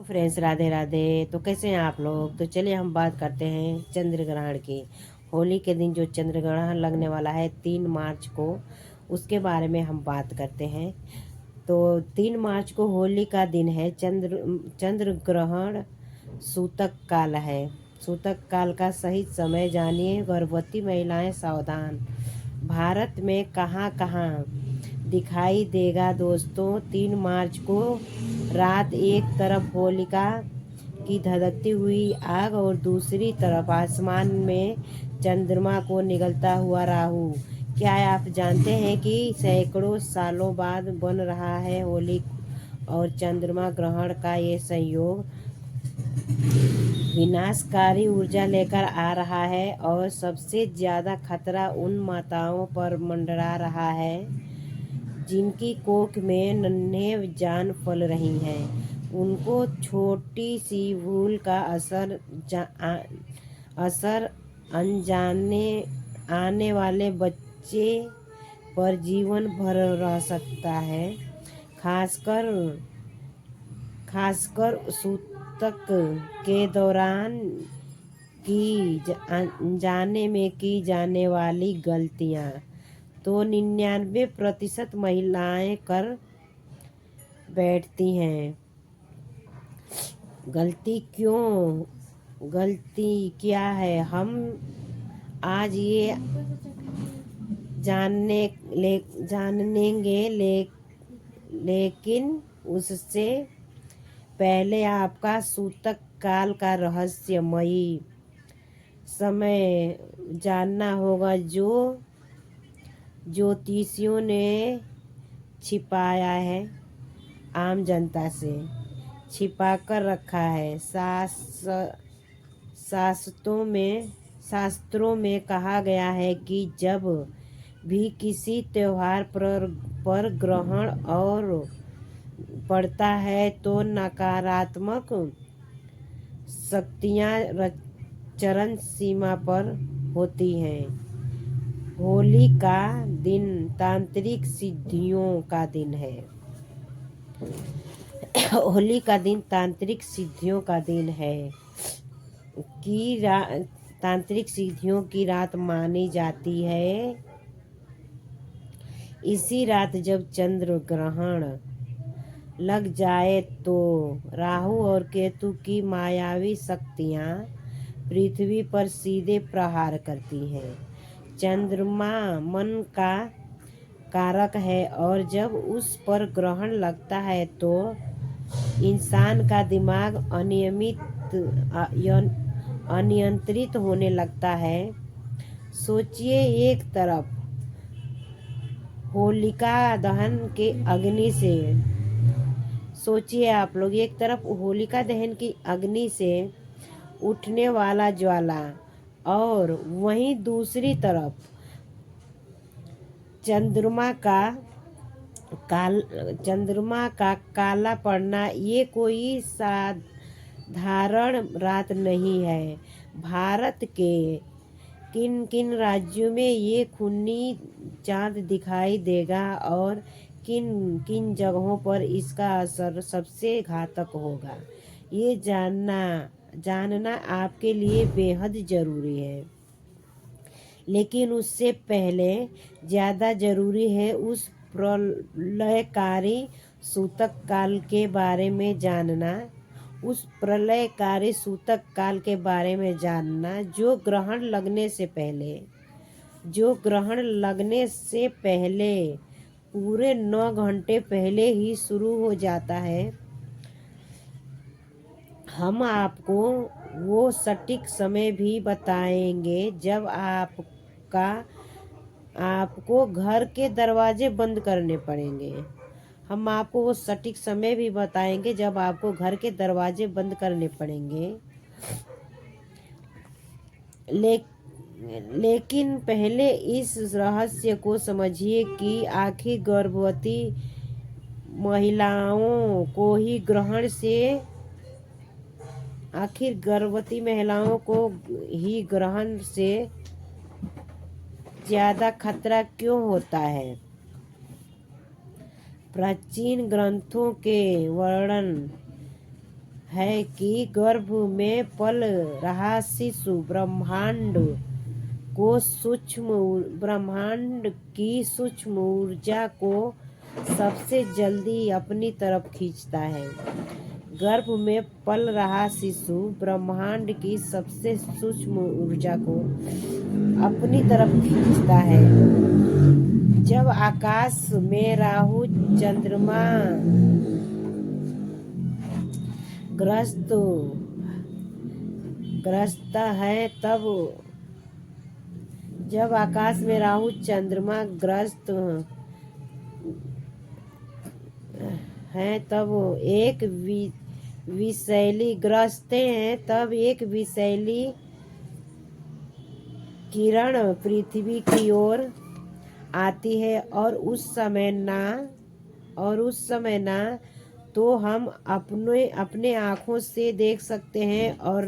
Friends, Radhe Radhe. तो कैसे हैं आप लोग? तो चलिए हम बात करते हैं चंद्र ग्रहण की। होली के दिन जो चंद्र ग्रहण लगने वाला है 3 मार्च को, उसके बारे में हम बात करते हैं। तो 3 मार्च को होली का दिन है। चंद्र ग्रहण सूतक काल है। सूतक काल का सही समय जानिए। गर्भवती महिलाएं सावधान। भारत में कहाँ कहाँ दिखाई देगा दोस्तों? 3 मार्च को रात एक तरफ होलिका की धधकती हुई आग और दूसरी तरफ आसमान में चंद्रमा को निगलता हुआ राहु। क्या आप जानते हैं कि सैकड़ों सालों बाद बन रहा है होली और चंद्रमा ग्रहण का ये संयोग विनाशकारी ऊर्जा लेकर आ रहा है और सबसे ज्यादा खतरा उन माताओं पर मंडरा रहा है जिनकी कोख में नन्हे जान पल रही हैं। उनको छोटी सी भूल का असर अनजाने आने वाले बच्चे पर जीवन भर रह सकता है। खासकर खासकर सूतक के दौरान अनजाने में की जाने वाली गलतियाँ तो 99% महिलाएं कर बैठती हैं। गलती क्या है, हम आज ये जानेंगे। लेकिन उससे पहले आपका सूतक काल का रहस्यमयी समय जानना होगा जो ज्योतिषियों ने छिपाया है, आम जनता से छिपा कर रखा है। शास्त्रों में कहा गया है कि जब भी किसी त्योहार पर ग्रहण और पड़ता है तो नकारात्मक शक्तियां चरम सीमा पर होती हैं। होली का दिन तांत्रिक सिद्धियों का दिन है। होली का दिन तांत्रिक सिद्धियों का दिन है तांत्रिक सिद्धियों की रात मानी जाती है। इसी रात जब चंद्र ग्रहण लग जाए तो राहु और केतु की मायावी शक्तियां पृथ्वी पर सीधे प्रहार करती हैं। चंद्रमा मन का कारक है और जब उस पर ग्रहण लगता है तो इंसान का दिमाग अनियंत्रित होने लगता है। सोचिए, एक तरफ होलिका दहन के अग्नि से सोचिए आप लोग, एक तरफ होलिका दहन की अग्नि से उठने वाला ज्वाला और वहीं दूसरी तरफ चंद्रमा का काला पड़ना। ये कोई साधारण रात नहीं है। भारत के किन किन राज्यों में ये खूनी चांद दिखाई देगा और किन किन जगहों पर इसका असर सबसे घातक होगा, ये जानना आपके लिए बेहद जरूरी है। लेकिन उससे पहले ज़्यादा जरूरी है उस प्रलयकारी सूतक काल के बारे में जानना। उस प्रलयकारी सूतक काल के बारे में जानना जो ग्रहण लगने से पहले पूरे 9 घंटे पहले ही शुरू हो जाता है। हम आपको वो सटीक समय भी बताएंगे जब आपको घर के दरवाजे बंद करने पड़ेंगे। हम आपको वो सटीक समय भी बताएंगे जब आपको घर के दरवाजे बंद करने पड़ेंगे। लेकिन पहले इस रहस्य को समझिए कि आखिर गर्भवती महिलाओं को ही ग्रहण से ज्यादा खतरा क्यों होता है। प्राचीन ग्रंथों के वर्णन है कि गर्भ में पल रहा शिशु ब्रह्मांड की सूक्ष्म ऊर्जा को सबसे जल्दी अपनी तरफ खींचता है। गर्भ में पल रहा शिशु ब्रह्मांड की सबसे सूक्ष्म ऊर्जा को अपनी तरफ खींचता है। जब आकाश में राहु चंद्रमा ग्रस्त है जब आकाश में राहु चंद्रमा ग्रस्त है तब एक विषैली ग्रस्ते हैं तब एक विषैली किरण पृथ्वी की ओर आती है और उस समय ना तो हम अपने आँखों से देख सकते हैं और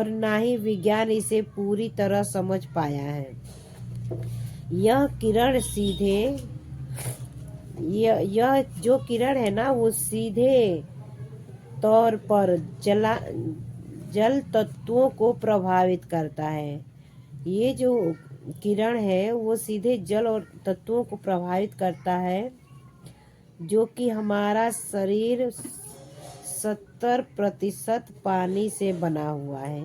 ना ही विज्ञान इसे पूरी तरह समझ पाया है। यह जो किरण है ना वो सीधे तौर पर जल तत्वों को प्रभावित करता है। ये जो किरण है वो सीधे जल और तत्वों को प्रभावित करता है, जो कि हमारा शरीर 70% पानी से बना हुआ है।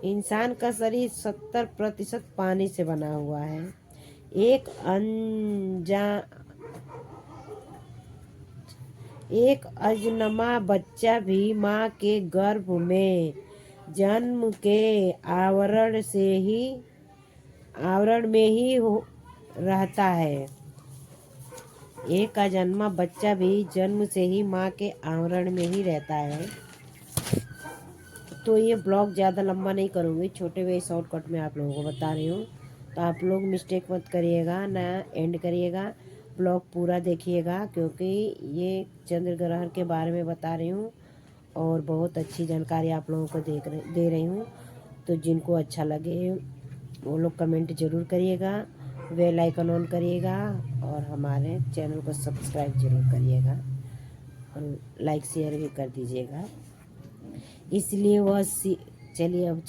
इंसान का शरीर 70% पानी से बना हुआ है। एक अजन्मा बच्चा भी माँ के गर्भ में जन्म के आवरण में ही रहता है। एक अजन्मा बच्चा भी जन्म से ही माँ के आवरण में ही रहता है। तो ये ब्लॉग ज़्यादा लंबा नहीं करूँगी, छोटे वे शॉर्टकट में आप लोगों को बता रही हूँ। तो आप लोग मिस्टेक मत करिएगा, ना एंड करिएगा, ब्लॉग पूरा देखिएगा, क्योंकि ये चंद्र ग्रहण के बारे में बता रही हूँ और बहुत अच्छी जानकारी आप लोगों को दे रही हूँ। तो जिनको अच्छा लगे वो लोग कमेंट ज़रूर करिएगा, बेल आइकन ऑन करिएगा और हमारे चैनल को सब्सक्राइब ज़रूर करिएगा और लाइक शेयर भी कर दीजिएगा। इसलिए चलिए अब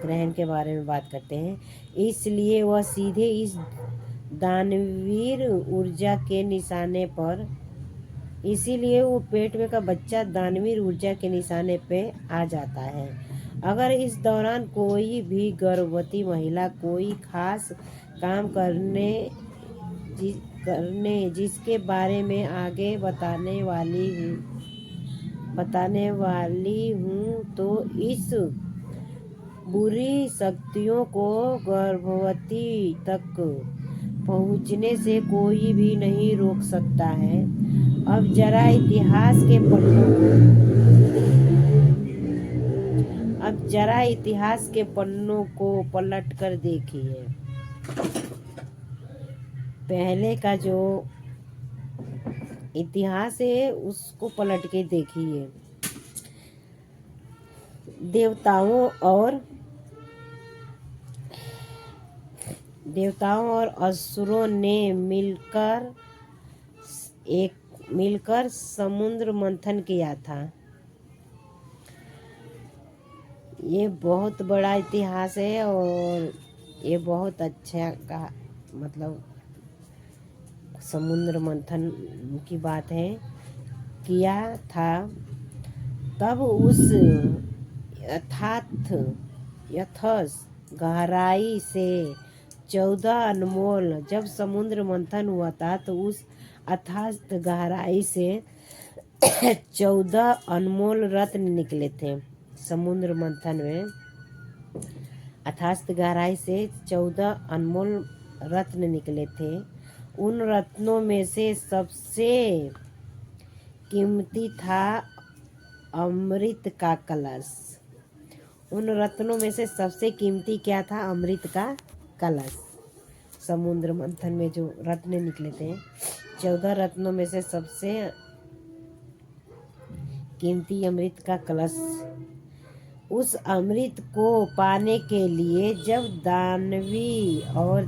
ग्रहण के बारे में बात करते हैं। इसलिए वह सीधे इस दानवीर ऊर्जा के निशाने पर इसीलिए वो पेट में का बच्चा दानवीर ऊर्जा के निशाने पे आ जाता है। अगर इस दौरान कोई भी गर्भवती महिला कोई खास काम करने जिसके बारे में आगे बताने वाली हूँ तो इस बुरी शक्तियों को गर्भवती तक पहुँचने से कोई भी नहीं रोक सकता है। अब जरा इतिहास के पन्नों को पलट कर देखिए। पहले का जो इतिहास है उसको पलट के देखिए। देवताओं और असुरों ने मिलकर समुद्र मंथन किया था। ये बहुत बड़ा इतिहास है और ये बहुत अच्छा का मतलब समुद्र मंथन की बात है किया था। तब उस यथार्थ गहराई से 14 अनमोल जब समुद्र मंथन हुआ था तो उस अथास्त गहराई से 14 अनमोल रत्न निकले थे। समुद्र मंथन में अथास्त गहराई से 14 अनमोल रत्न निकले थे। उन रत्नों में से सबसे कीमती था अमृत का कलश। उन रत्नों में से सबसे कीमती क्या था? अमृत का कलश। समुद्र मंथन में जो रत्न निकले थे 14 रत्नों में से सबसे कीमती अमृत का कलश। उस अमृत को पाने के लिए जब दानों और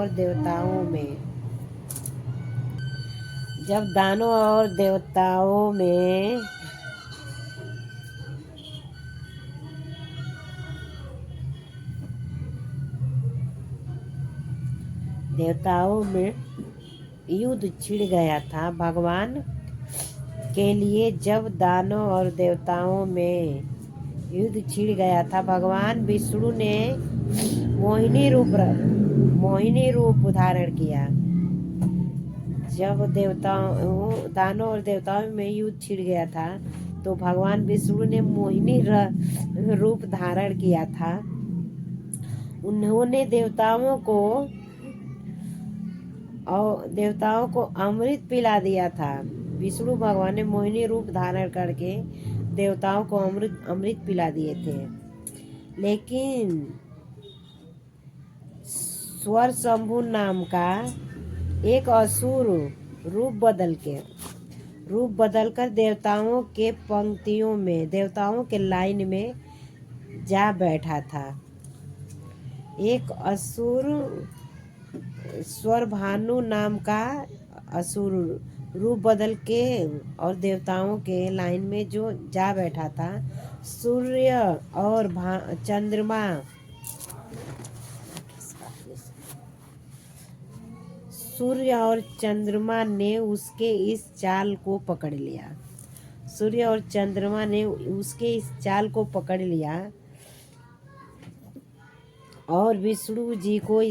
देवताओं में जब दानों और देवताओं में युद्ध छिड़ गया था भगवान के लिए, जब दानों और देवताओं में युद्ध छिड़ गया था, भगवान विष्णु ने मोहिनी रूप धारण किया। जब दानों और देवताओं में युद्ध छिड़ गया था, तो भगवान विष्णु ने मोहिनी रूप धारण किया था। उन्होंने देवताओं को अमृत पिला दिया था। विष्णु भगवान ने मोहिनी रूप धारण करके देवताओं को अमृत पिला दिए थे। लेकिन स्वर शंभु नाम का एक असुर रूप बदलकर देवताओं के पंक्तियों में, देवताओं के लाइन में जा बैठा था। एक असुर स्वरभानु नाम का असुर रूप बदल के और देवताओं के लाइन में जो जा बैठा था। सूर्य और चंद्रमा ने उसके इस चाल को पकड़ लिया और विष्णु जी को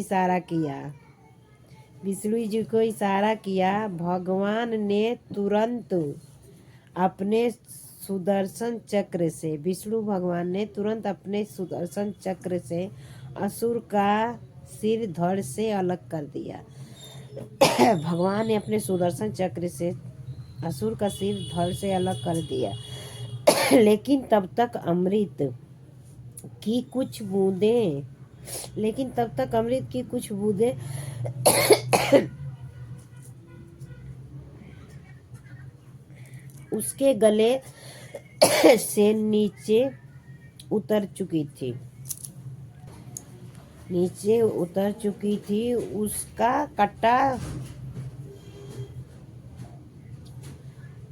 इशारा किया। भगवान ने तुरंत अपने सुदर्शन चक्र से असुर का सिर धड़ से अलग कर दिया। भगवान ने अपने सुदर्शन चक्र से असुर का सिर धड़ से अलग कर दिया। लेकिन तब तक अमृत की कुछ बूंदें उसके गले से नीचे उतर चुकी थी।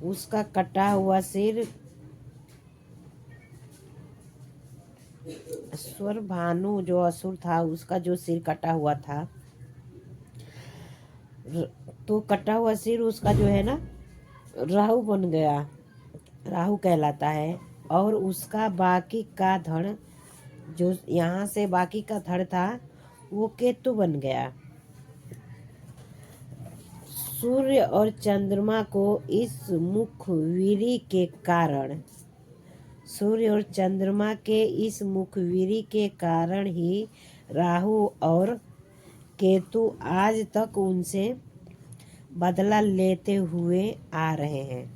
उसका कटा हुआ सिर स्वरभानु जो असुर था, उसका जो सिर कटा हुआ था, तो कटा हुआ सिर उसका जो है ना राहु बन गया, राहु कहलाता है। और उसका बाकी का धड़, जो यहाँ से बाकी का धड़ था, वो केतु बन गया। सूर्य और चंद्रमा के इस मुखबिरी के कारण ही राहु और केतु आज तक उनसे बदला लेते हुए आ रहे हैं।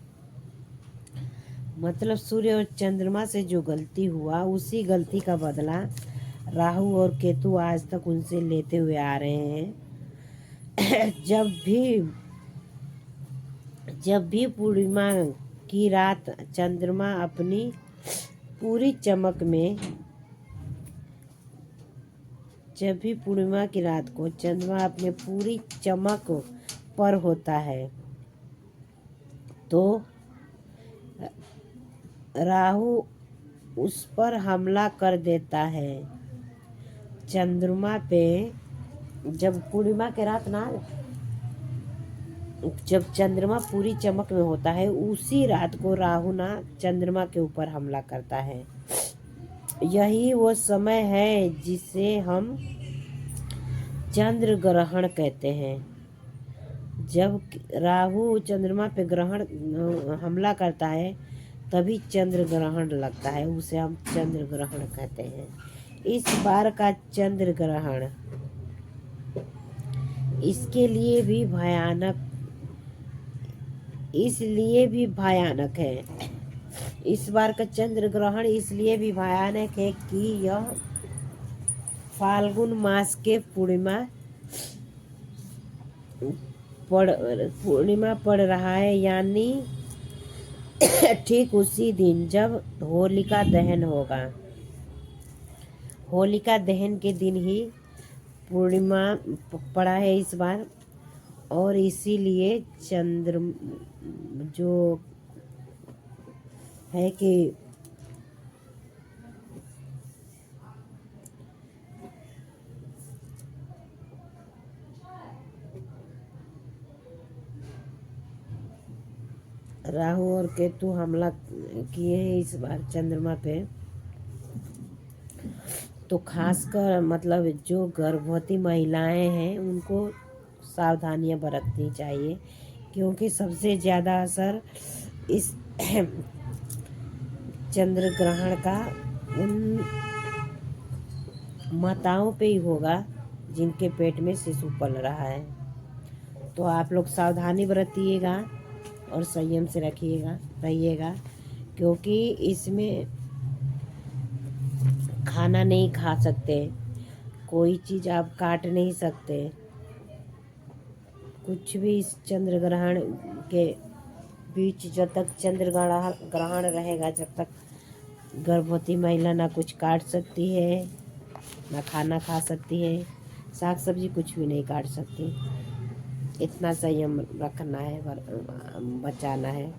मतलब सूर्य और चंद्रमा से जो गलती हुआ, उसी गलती का बदला राहु और केतु आज तक उनसे लेते हुए आ रहे हैं। जब भी पूर्णिमा की रात चंद्रमा अपनी पूरी चमक में अपने पूरी चमक पर होता है, तो राहु उस पर हमला कर देता है। चंद्रमा पे जब पूर्णिमा की रात ना, जब चंद्रमा पूरी चमक में होता है, उसी रात को राहु ना चंद्रमा के ऊपर हमला करता है। यही वो समय है जिसे हम चंद्र ग्रहण कहते हैं। जब राहु चंद्रमा पे हमला करता है, तभी चंद्र ग्रहण लगता है, उसे हम चंद्र ग्रहण कहते हैं। इस बार का चंद्र ग्रहण इसलिए भी भयानक है। इस बार का चंद्र ग्रहण इसलिए भी भयानक है कि यह फाल्गुन मास के पूर्णिमा पड़ रहा है, यानी ठीक उसी दिन जब होलिका दहन होगा। होलिका दहन के दिन ही पूर्णिमा पड़ा है इस बार। और इसीलिए चंद्र जो है कि राहु और केतु हमला किए हैं इस बार चंद्रमा पे। तो खासकर मतलब जो गर्भवती महिलाएं हैं उनको सावधानियां बरतनी चाहिए, क्योंकि सबसे ज़्यादा असर इस चंद्र ग्रहण का उन माताओं पे ही होगा जिनके पेट में शिशु पल रहा है। तो आप लोग सावधानी बरतिएगा और संयम से रहिएगा, क्योंकि इसमें खाना नहीं खा सकते, कोई चीज़ आप काट नहीं सकते, कुछ भी इस चंद्र ग्रहण के बीच जब तक चंद्र ग्रहण रहेगा, जब तक गर्भवती महिला ना कुछ काट सकती है, ना खाना खा सकती है, साग सब्जी कुछ भी नहीं काट सकती। इतना संयम रखना है, बचाना है।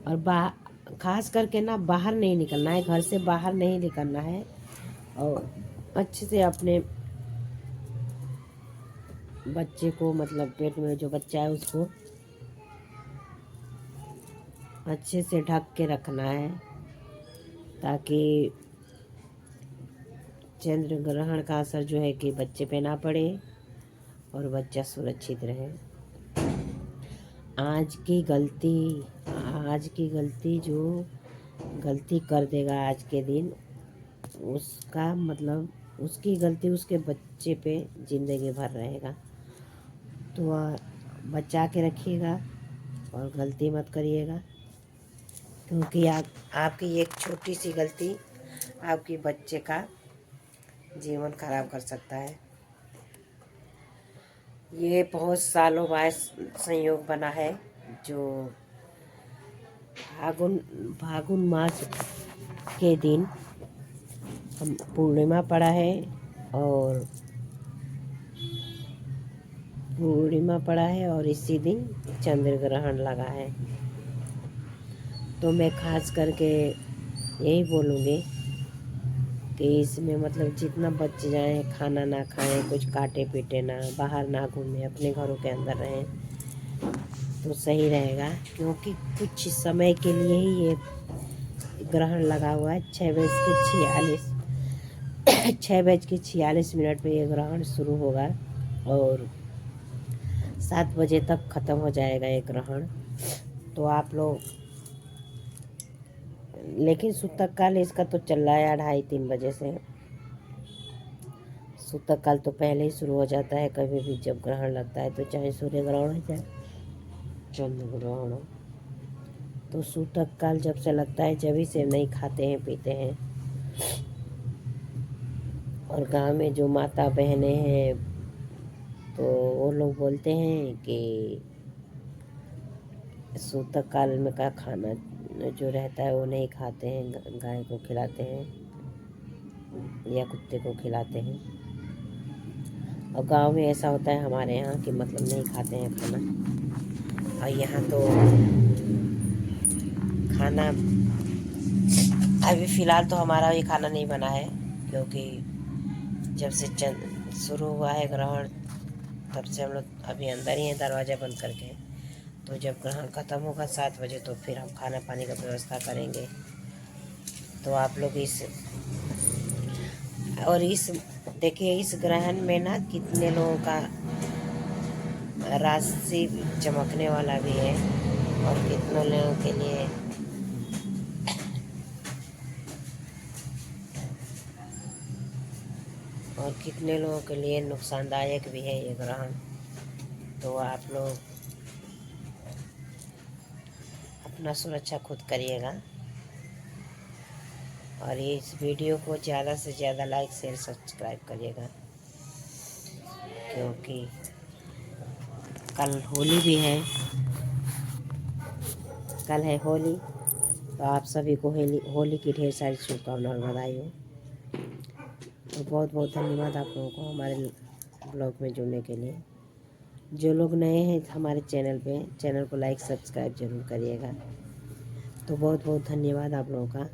और खास करके ना बाहर नहीं निकलना है, घर से बाहर नहीं निकलना है, और अच्छे से अपने बच्चे को, मतलब पेट में जो बच्चा है उसको अच्छे से ढक के रखना है, ताकि चंद्र ग्रहण का असर जो है कि बच्चे पे ना पड़े और बच्चा सुरक्षित रहे। आज की गलती जो गलती कर देगा आज के दिन, उसका मतलब उसकी गलती उसके बच्चे पे ज़िंदगी भर रहेगा। तो बचा के रखिएगा और गलती मत करिएगा, क्योंकि आपकी एक छोटी सी गलती आपके बच्चे का जीवन खराब कर सकता है। ये बहुत सालों बाद संयोग बना है, जो फागुन मास के दिन हम पूर्णिमा पड़ा है, और इसी दिन चंद्र ग्रहण लगा है। तो मैं खास करके यही बोलूँगी कि इसमें मतलब जितना बच जाए, खाना ना खाएं, कुछ काटे पीटे ना, बाहर ना घूमें, अपने घरों के अंदर रहें तो सही रहेगा। क्योंकि कुछ समय के लिए ही ये ग्रहण लगा हुआ है। 6:46 पे ये ग्रहण शुरू होगा और 7 बजे तक ख़त्म हो जाएगा ये ग्रहण। तो आप लोग, लेकिन सूतक काल इसका तो चल रहा है 2:30-3 बजे से। सूतक काल तो पहले ही शुरू हो जाता है, कभी भी जब ग्रहण लगता है, तो चाहे सूर्य ग्रहण हो चाहे चंद्र ग्रहण हो। तो सूतक काल जब से लगता है जब ही से नहीं खाते हैं पीते हैं। और गांव में जो माता बहनें हैं तो वो लोग बोलते हैं कि सूतक काल में का खाना जो रहता है वो नहीं खाते हैं, गाय को खिलाते हैं या कुत्ते को खिलाते हैं। और गांव में ऐसा होता है हमारे यहाँ कि मतलब नहीं खाते हैं खाना। और यहाँ तो खाना अभी फ़िलहाल तो हमारा ये खाना नहीं बना है, क्योंकि जब से शुरू हुआ है ग्रहण तब से हम लोग अभी अंदर ही हैं दरवाज़ा बंद करके। तो जब ग्रहण ख़त्म होगा 7 बजे तो फिर हम खाना पानी का व्यवस्था करेंगे। तो आप लोग देखिए इस ग्रहण में ना कितने लोगों का राशि चमकने वाला भी है, और कितने लोगों के लिए नुकसानदायक भी है ये ग्रहण। तो आप लोग अपना सुरक्षा खुद करिएगा, और इस वीडियो को ज़्यादा से ज़्यादा लाइक शेयर सब्सक्राइब करिएगा, क्योंकि कल होली भी है। कल है होली, तो आप सभी को होली की ढेर सारी शुभकामनाएं और बधाई हो। तो बहुत बहुत धन्यवाद आप लोगों को हमारे ब्लॉग में जुड़ने के लिए। जो लोग नए हैं हमारे चैनल पे, चैनल को लाइक सब्सक्राइब ज़रूर करिएगा। तो बहुत बहुत धन्यवाद आप लोगों का।